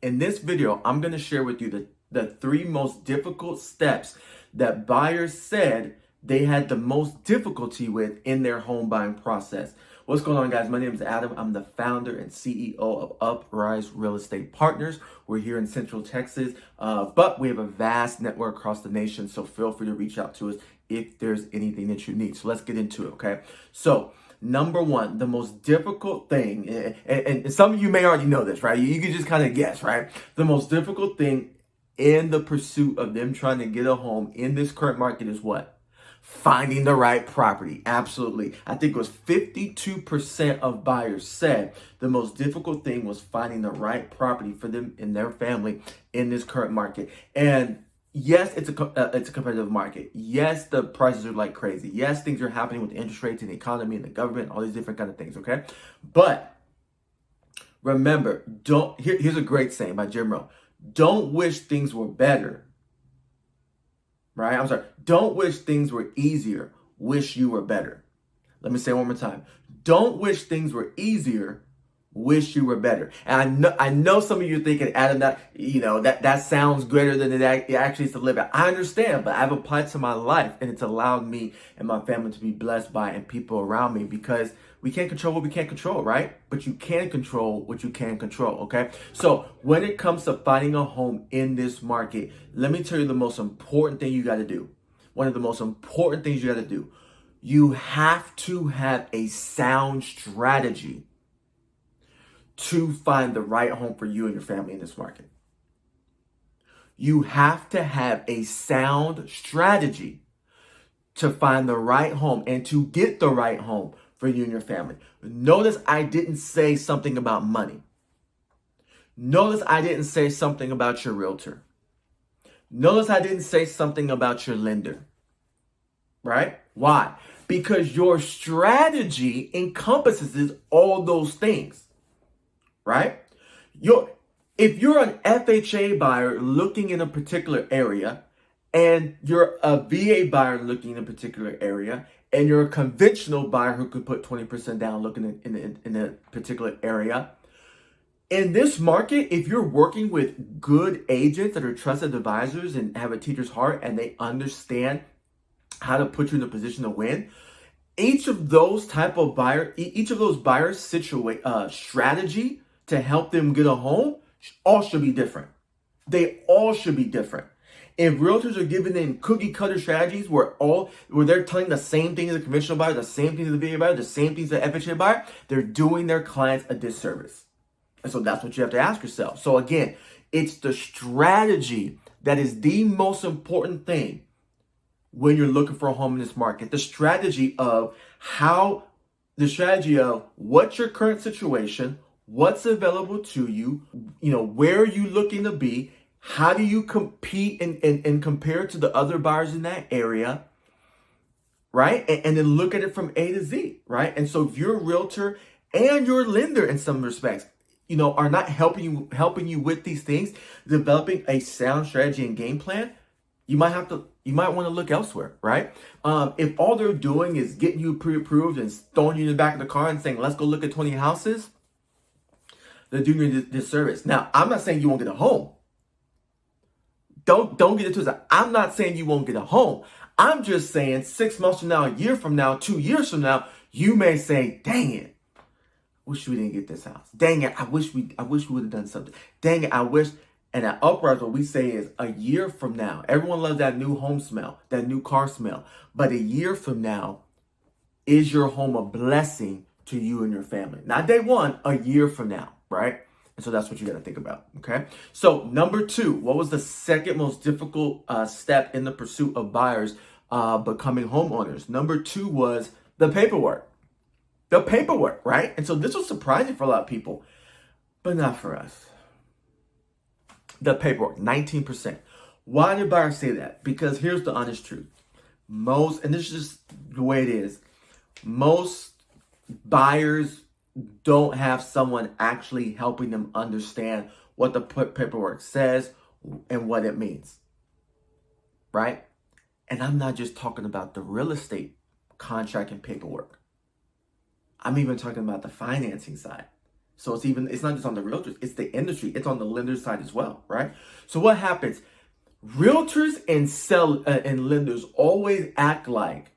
In this video, I'm going to share with you the three most difficult steps that buyers said they had the most difficulty with in their home buying process. What's going on, guys? My name is Adam. I'm the founder and CEO of Uprise Real Estate Partners. We're here in Central Texas, but we have a vast network across the nation, so feel free to reach out to us if there's anything that you need. So let's get into it, okay? So number one, the most difficult thing, and some of you may already know this, right? You can just kind of guess, right? The most difficult thing in the pursuit of them trying to get a home in this current market is what? Finding the right property. Absolutely. I think it was 52% of buyers said the most difficult thing was finding the right property for them and their family in this current market. And yes, it's a competitive market. Yes, the prices are like crazy. Yes, things are happening with interest rates and the economy and the government, all these different kind of things, okay? But remember, here's a great saying by Jim Rohn. Don't wish things were better, right? I'm sorry. Don't wish things were easier. Wish you were better. Let me say it one more time. Don't wish things were easier. Wish you were better. And I know some of you are thinking, Adam, that sounds greater than it actually is to live it. I understand, but I've applied to my life, and it's allowed me and my family to be blessed by and people around me, because we can't control what we can't control, right? But you can control what you can control, okay? So when it comes to finding a home in this market, let me tell you the most important thing you got to do. One of the most important things you got to do. You have to have a sound strategy to find the right home for you and your family in this market. You have to have a sound strategy to find the right home and to get the right home for you and your family. Notice I didn't say something about money. Notice I didn't say something about your realtor. Notice I didn't say something about your lender. Right? Why? Because your strategy encompasses all those things. Right? If you're an FHA buyer looking in a particular area, and you're a VA buyer looking in a particular area, and you're a conventional buyer who could put 20% down looking in a particular area, in this market, if you're working with good agents that are trusted advisors and have a teacher's heart and they understand how to put you in a position to win, each of those buyers' strategy to help them get a home all should be different. They all should be different. If realtors are giving them cookie cutter strategies where they're telling the same thing as a conventional buyer, the same thing as a VA buyer, the same things as an FHA buyer, they're doing their clients a disservice. And so that's what you have to ask yourself. So again, it's the strategy that is the most important thing when you're looking for a home in this market. The strategy of what's your current situation, what's available to you, where are you looking to be, how do you compete and compare to the other buyers in that area, right? And then look at it from A to Z, right? And so if your realtor and your lender in some respects, are not helping you with these things, developing a sound strategy and game plan, you might want to look elsewhere, right? If all they're doing is getting you pre-approved and throwing you in the back of the car and saying, let's go look at 20 houses, they're doing you this service. Now, I'm not saying you won't get a home. Don't get it twisted. I'm not saying you won't get a home. I'm just saying 6 months from now, a year from now, 2 years from now, you may say, dang it, wish we didn't get this house. Dang it, I wish we would have done something. Dang it, I wish. And at Uprise, what we say is a year from now, everyone loves that new home smell, that new car smell. But a year from now, is your home a blessing to you and your family? Not day one, a year from now, right? And so that's what you got to think about, okay? So number 2, what was the second most difficult step in the pursuit of buyers becoming homeowners? Number 2 was the paperwork. The paperwork, right? And so this was surprising for a lot of people, but not for us. The paperwork, 19%. Why did buyers say that? Because here's the honest truth. And this is just the way it is, most buyers don't have someone actually helping them understand what the paperwork says and what it means, right? And I'm not just talking about the real estate contract and paperwork. I'm even talking about the financing side. So it's not just on the realtors, it's the industry, it's on the lender side as well, right? So what happens? Realtors and lenders always act like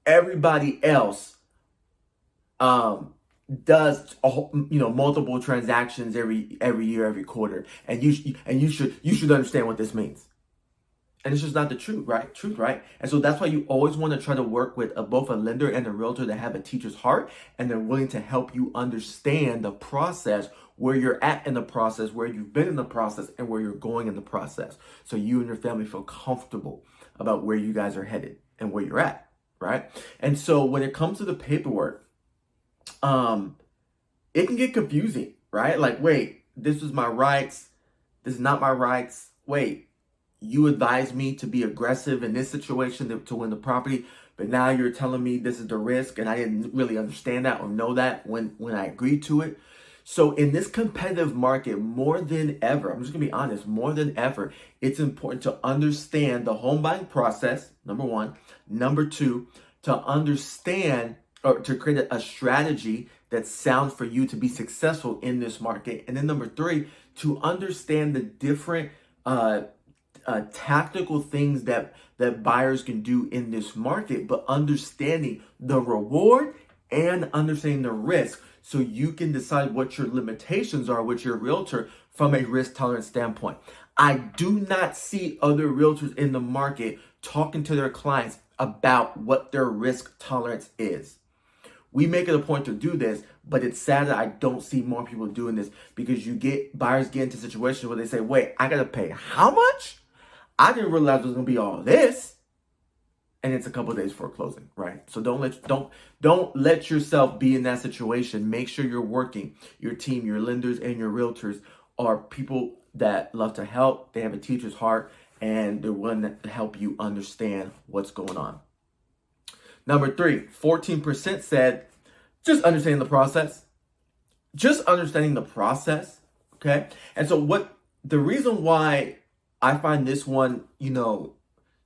everybody else um, does multiple transactions every year, every quarter, and you should understand what this means. And it's just not the truth, right? And so that's why you always want to try to work with both a lender and a realtor that have a teacher's heart, and they're willing to help you understand the process, where you're at in the process, where you've been in the process, and where you're going in the process. So you and your family feel comfortable about where you guys are headed and where you're at, right? And so when it comes to the paperwork, it can get confusing, right? Like, wait, this is my rights. This is not my rights. Wait, you advised me to be aggressive in this situation to win the property, but now you're telling me this is the risk, and I didn't really understand that or know that when I agreed to it. So in this competitive market, more than ever, I'm just gonna be honest, more than ever, it's important to understand the home buying process, number one. Number two, to understand or to create a strategy that's sound for you to be successful in this market. And then number three, to understand the different tactical things that buyers can do in this market, but understanding the reward and understanding the risk, so you can decide what your limitations are with your realtor from a risk tolerance standpoint. I do not see other realtors in the market talking to their clients about what their risk tolerance is. We make it a point to do this, but it's sad that I don't see more people doing this, because buyers get into situations where they say, wait, I gotta pay how much? I didn't realize it was gonna be all this. And it's a couple of days before closing, right? So don't let yourself be in that situation. Make sure you're working. Your team, your lenders, and your realtors are people that love to help. They have a teacher's heart, and they're willing to help you understand what's going on. Number three, 14% said just understanding the process. Just understanding the process, okay? And so the reason why I find this one,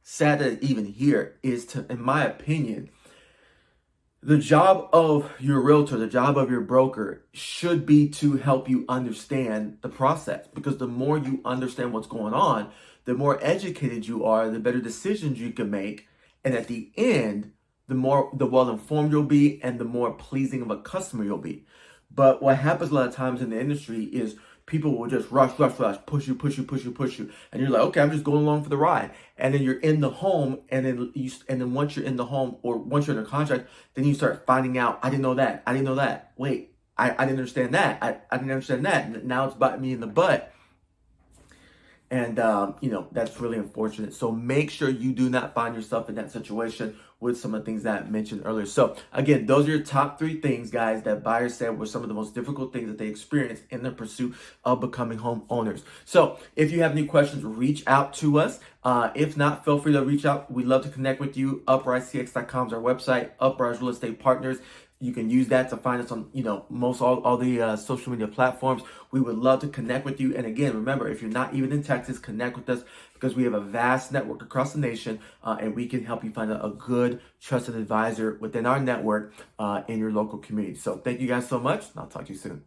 sad that even here is in my opinion, the job of your realtor, the job of your broker should be to help you understand the process, because the more you understand what's going on, the more educated you are, the better decisions you can make. And at the end, the well-informed you'll be, and the more pleasing of a customer you'll be. But what happens a lot of times in the industry is people will just rush, push you. And you're like, okay, I'm just going along for the ride. And then you're in the home, and then once you're in the home, or once you're in a contract, then you start finding out, I didn't know that. Wait, I didn't understand that. I didn't understand that. Now it's biting me in the butt. And, that's really unfortunate. So make sure you do not find yourself in that situation with some of the things that I mentioned earlier. So again, those are your top three things, guys, that buyers said were some of the most difficult things that they experienced in their pursuit of becoming homeowners. So if you have any questions, reach out to us. If not, feel free to reach out. We'd love to connect with you. UpriseCX.com is our website. Uprise Real Estate Partners. You can use that to find us on, most all the social media platforms. We would love to connect with you. And again, remember, if you're not even in Texas, connect with us, because we have a vast network across the nation, and we can help you find a good, trusted advisor within our network in your local community. So thank you guys so much, and I'll talk to you soon.